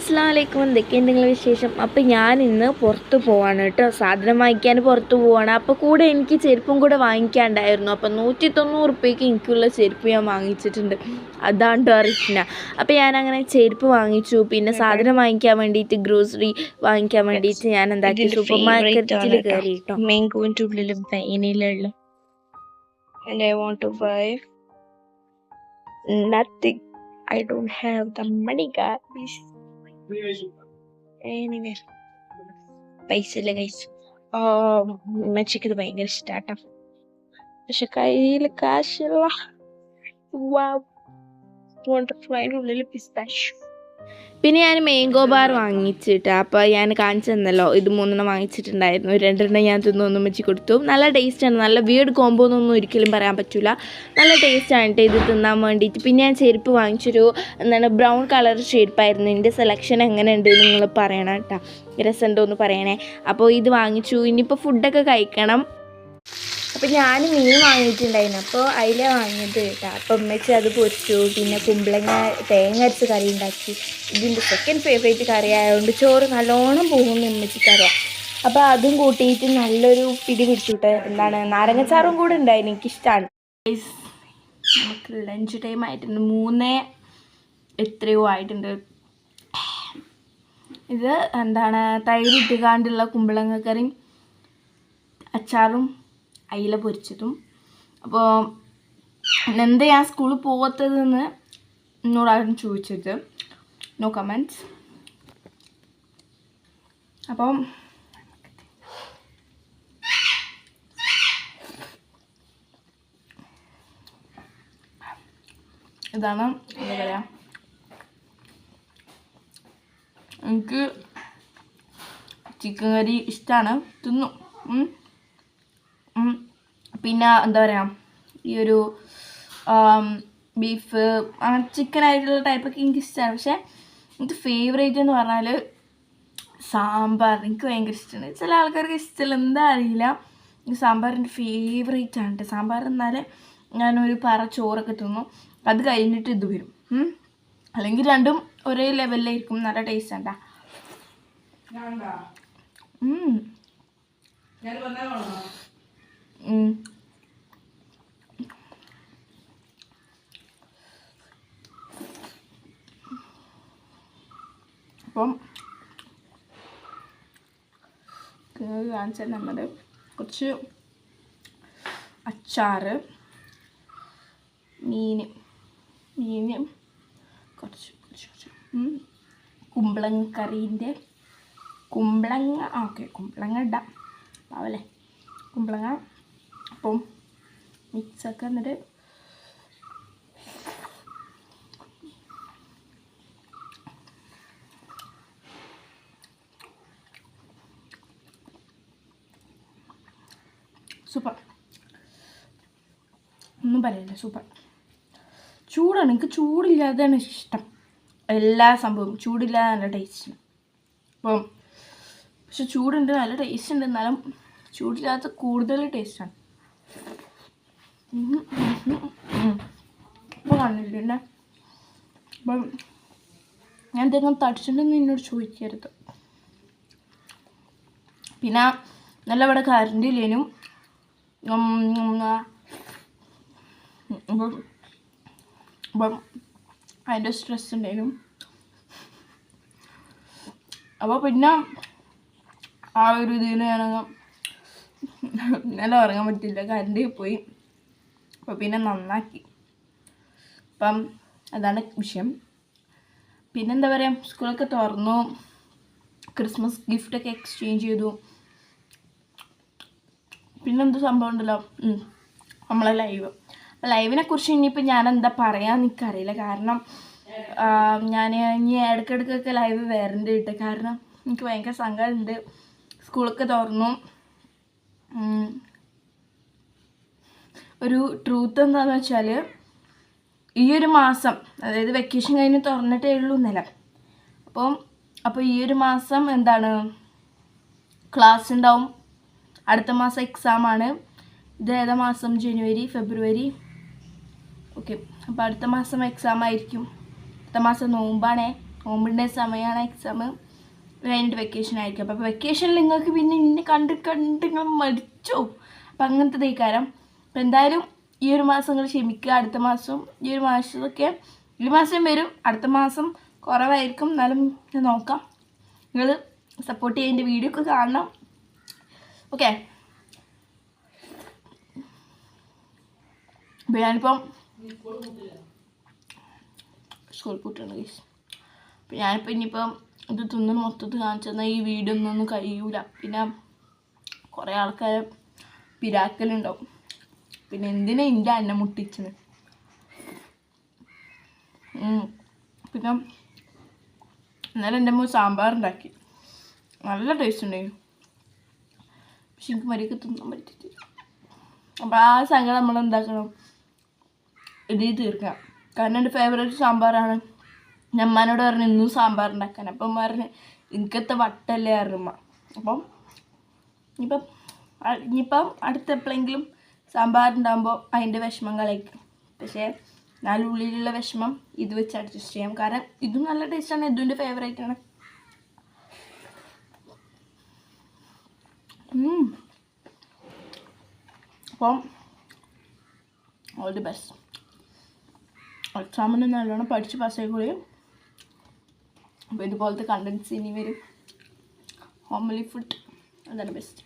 അസ്സലാമലൈക്കും, എന്തൊക്കെയുണ്ട് നിങ്ങളുടെ വിശേഷം? അപ്പോൾ ഞാൻ ഇന്ന് പുറത്ത് പോവാണ് കേട്ടോ, സാധനം വാങ്ങിക്കാൻ പുറത്ത് പോവാണ്. അപ്പോൾ കൂടെ എനിക്ക് ചെരുപ്പും കൂടെ വാങ്ങിക്കാണ്ടായിരുന്നു. അപ്പോൾ 190 റുപ്യക്ക് എനിക്കുള്ള ചെരുപ്പ് ഞാൻ വാങ്ങിച്ചിട്ടുണ്ട്. അതാണ് കേട്ടോ റിഷ്ന. അപ്പോൾ ഞാനങ്ങനെ ചെരുപ്പ് വാങ്ങിച്ചു. പിന്നെ സാധനം വാങ്ങിക്കാൻ വേണ്ടിയിട്ട്, ഗ്രോസറി വാങ്ങിക്കാൻ വേണ്ടിയിട്ട് ഞാൻ എന്താക്കി, സൂപ്പർ മാർക്കറ്റിൽ കയറി കേട്ടോ. മാംഗോൻ്റെ ഉള്ളിൽ വൈനിലുള്ള and I want to buy nothing. I don't have the money, guys. Anyway, പൈസ ഇല്ല ഗൈസ്. ഉമ്മച്ചിക്ക് ഇത് ഭയങ്കര ഇഷ്ടാട്ടോ, പക്ഷെ കയ്യിൽ കാശില്ല. ഉള്ളിൽ പിസ്താഷ്യൂ. പിന്നെ ഞാൻ മാംഗോ ബാർ വാങ്ങിച്ചിട്ട്, അപ്പോൾ ഞാൻ കാണിച്ചു തന്നല്ലോ, ഇത് 3 വാങ്ങിച്ചിട്ടുണ്ടായിരുന്നു. 2 ഞാൻ തിന്നൊന്നും വെച്ച് കൊടുത്തു. നല്ല ടേസ്റ്റാണ്, നല്ല വീർഡ് കോംബോ എന്നൊന്നും ഒരിക്കലും പറയാൻ പറ്റില്ല. നല്ല ടേസ്റ്റാണ് കേട്ടോ ഇത് തിന്നാൻ വേണ്ടിയിട്ട്. പിന്നെ ഞാൻ ചെരുപ്പ് വാങ്ങിച്ചൊരു ബ്രൗൺ കളർ ചെരുപ്പായിരുന്നു. എൻ്റെ സെലക്ഷൻ എങ്ങനെയുണ്ട് നിങ്ങൾ പറയണം കേട്ടോ, രസമുണ്ടോ എന്ന് പറയണേ. അപ്പോൾ ഇത് വാങ്ങിച്ചു. ഇനിയിപ്പോൾ ഫുഡൊക്കെ കഴിക്കണം. അപ്പോൾ ഞാൻ മീൻ വാങ്ങിയിട്ടുണ്ടായിരുന്നു, അപ്പോൾ അതിലെ വാങ്ങിയത് കേട്ടോ. അപ്പം ഉമ്മച്ചി അത് പൊരിച്ചു. പിന്നെ കുമ്പളങ്ങ തേങ്ങ അരച്ച് കറി ഉണ്ടാക്കി. ഇതിൻ്റെ സെക്കൻഡ് ഫേവറേറ്റ് കറി ആയതുകൊണ്ട് ചോറ് നല്ലോണം പോകുമെന്ന് ഉമ്മച്ചിക്കറിയാം. അപ്പോൾ അതും കൂട്ടിയിട്ട് നല്ലൊരു പിടി പിടിച്ചുവിട്ട്, നാരങ്ങച്ചാറും കൂടെ ഉണ്ടായിരുന്നു, എനിക്കിഷ്ടമാണ്. നമുക്ക് ലഞ്ച് ടൈം ആയിട്ടുണ്ട്, 3 എത്രയോ ആയിട്ടുണ്ട്. ഇത് തൈര് ഇട്ടുകാണ്ടുള്ള കുമ്പളങ്ങ കറിയും അച്ചാറും അയില പൊരിച്ചതും. അപ്പോൾ എന്താ ഞാൻ സ്കൂളിൽ പോകാത്തതെന്ന് എന്നോടാരും ചോദിച്ചത്, നോ കമൻറ്റ്സ്. അപ്പം ഇതാണ് എന്താ പറയുക, എനിക്ക് ചിക്കൻ കറി ഇഷ്ടമാണ്, തിന്നു. പിന്നെ എന്താ പറയുക, ഈ ഒരു ബീഫ് അങ്ങനെ ചിക്കൻ ആയിട്ടുള്ള ടൈപ്പൊക്കെ എനിക്ക് ഇഷ്ടമാണ്. പക്ഷേ എനിക്ക് ഫേവറേറ്റ് എന്ന് പറഞ്ഞാൽ സാമ്പാർ. എനിക്ക് ഭയങ്കര ഇഷ്ടമാണ്. ചില ആൾക്കാർക്ക് ഇഷ്ടമല്ല, എന്താ അറിയില്ല. സാമ്പാർ എൻ്റെ ഫേവറേറ്റ് ആണ് കേട്ടോ. സാമ്പാർ എന്നാൽ ഞാനൊരു പറ ചോറൊക്കെ തിന്നു, അത് കഴിഞ്ഞിട്ട് ഇത് വരും. അല്ലെങ്കിൽ രണ്ടും ഒരേ ലെവലിലായിരിക്കും. നല്ല ടേസ്റ്റ് ആണ്. അപ്പം കാണിച്ചാൽ നമ്മുടെ കുറച്ച് അച്ചാറ്, മീൻ കുറച്ച് കുമ്പളങ്ങ കറീൻ്റെ കുമ്പളങ്ങ ഇടാം ആവല്ലേ, കുമ്പളങ്ങ. അപ്പം മിക്സൊക്കെ എന്നിട്ട് സൂപ്പർ, ഒന്നും പറയില്ല, സൂപ്പർ. ചൂടാണ്, എനിക്ക് ചൂടില്ലാതെയാണ് ഇഷ്ടം. എല്ലാ സംഭവവും ചൂടില്ലാതെ നല്ല ടേസ്റ്റാണ്. അപ്പം പക്ഷെ ചൂടുണ്ട്, നല്ല ടേസ്റ്റ് ഉണ്ട്. എന്നാലും ചൂടില്ലാത്ത കൂടുതൽ ടേസ്റ്റാണ്. അപ്പോൾ കാണില്ലേ, അപ്പം ഞാൻ എന്തെങ്കിലും തടിച്ചിട്ടുണ്ടെന്ന് എന്നോട് ചോദിക്കരുത്. പിന്നെ നല്ല ഇവിടെ കറണ്ട് ഇല്ലേനും, അപ്പം അതിൻ്റെ സ്ട്രെസ് ഉണ്ടായിരുന്നു. അപ്പോൾ പിന്നെ ആ ഒരു ഇതിന് ഞാനങ്ങ് നല്ല ഉറങ്ങാൻ പറ്റില്ല, കറണ്ട് പോയി. അപ്പോൾ പിന്നെ നന്നാക്കി. അപ്പം അതാണ് വിഷയം. പിന്നെന്താ പറയുക, സ്കൂളൊക്കെ തുറന്നു, ക്രിസ്മസ് ഗിഫ്റ്റൊക്കെ എക്സ്ചേഞ്ച് ചെയ്തു. പിന്നെന്ത് സംഭവം ഉണ്ടല്ലോ, നമ്മളെ ലൈവിനെ കുറിച്ച് ഇനിയിപ്പോൾ ഞാൻ എന്താ പറയാമെന്ന് എനിക്കറിയില്ല. കാരണം ഞാൻ ഇനി ഇടയ്ക്കിടയ്ക്കൊക്കെ ലൈവ് വരണ്ട് കിട്ടും. കാരണം എനിക്ക് ഭയങ്കര സങ്കടമുണ്ട്. സ്കൂളൊക്കെ തുറന്നു. ഒരു ട്രൂത്ത് എന്താണെന്ന് വെച്ചാൽ, ഈ ഒരു മാസം, അതായത് വെക്കേഷൻ കഴിഞ്ഞ് തുറന്നിട്ടേ ഉള്ളൂ ഇന്നലെ. അപ്പോൾ ഈ ഒരു മാസം ക്ലാസ് ഉണ്ടാവും. അടുത്ത മാസം എക്സാമാണ്. ഇത് ഏതാ മാസം? ജനുവരി, ഫെബ്രുവരി. ഓക്കെ, അപ്പോൾ അടുത്ത മാസം എക്സാം ആയിരിക്കും. അടുത്ത മാസം നോമ്പാണേ. നോമ്പിൻ്റെ സമയമാണ് എക്സാം കഴിഞ്ഞിട്ട് വെക്കേഷൻ ആയിരിക്കും. അപ്പോൾ വെക്കേഷനിൽ നിങ്ങൾക്ക് പിന്നെ ഇന്നെ കണ്ട് നിങ്ങൾ മരിച്ചോ. അപ്പം അങ്ങനത്തെ തേക്കാരം. അപ്പം എന്തായാലും ഈ ഒരു മാസം നിങ്ങൾ ക്ഷമിക്കുക. അടുത്ത മാസം ഈ ഒരു മാസമൊക്കെ ഈ മാസം വരും, അടുത്ത മാസം കുറവായിരിക്കും. എന്നാലും ഞാൻ നോക്കാം. നിങ്ങൾ സപ്പോർട്ട് ചെയ്യുക, എൻ്റെ വീഡിയോ ഒക്കെ കാണണം. ഓക്കെ. അപ്പോൾ ഞാനിപ്പം സ്കൂൾ കൂട്ടാണ് ഗൈസ്. അപ്പം ഞാനിപ്പോൾ ഇനിയിപ്പം ഇത് തിന്ന് മൊത്തത്തിൽ കാണിച്ചു തന്നാൽ ഈ വീഡിയോ ഒന്നും കഴിയൂല. പിന്നെ കുറേ ആൾക്കാർ പിരാക്കലുണ്ടാവും. പിന്നെ എന്തിനാ എൻ്റെ അന്നം മുട്ടിച്ചത്. പിന്നെ ഇന്നലെ എൻ്റെ അമ്മ സാമ്പാർ ഉണ്ടാക്കി, നല്ല ടേസ്റ്റ് ഉണ്ടായിരുന്നു. പക്ഷെ എനിക്ക് മരിയൊക്കെ തിന്നാൻ പറ്റിയിട്ടില്ല. അപ്പം ആ സങ്കടം നമ്മൾ എന്താക്കണം, ഇതിൽ തീർക്കാം. കാരണം എൻ്റെ ഫേവറേറ്റ് സാമ്പാറാണ്. ഞാൻ അമ്മനോട് പറഞ്ഞു ഇന്നും സാമ്പാർ ഉണ്ടാക്കാൻ. അപ്പം പറഞ്ഞ് എനിക്കത്തെ വട്ടല്ലേ അറിയുമ്മ. അപ്പം ഇനിയിപ്പം അടുത്ത എപ്പോഴെങ്കിലും സാമ്പാർ ഉണ്ടാകുമ്പോൾ അതിൻ്റെ വിഷമം കളയിക്കും. പക്ഷേ നാലുള്ളിലുള്ള വിഷമം ഇത് വെച്ച് അഡ്ജസ്റ്റ് ചെയ്യാം. കാരണം ഇതും നല്ല ടേസ്റ്റാണ്, ഇതും ഫേവറേറ്റ് ആണ്. അപ്പം ഓൾ ദി ബെസ്റ്റ്. എക്സാമിന് നല്ലോണം പഠിച്ച് പാസ്സായിക്കൂടി. അപ്പോൾ ഇതുപോലത്തെ കണ്ടൻസ് ഇനി വരും. ഹോംലി ഫുഡ് അതാണ് ബെസ്റ്റ്.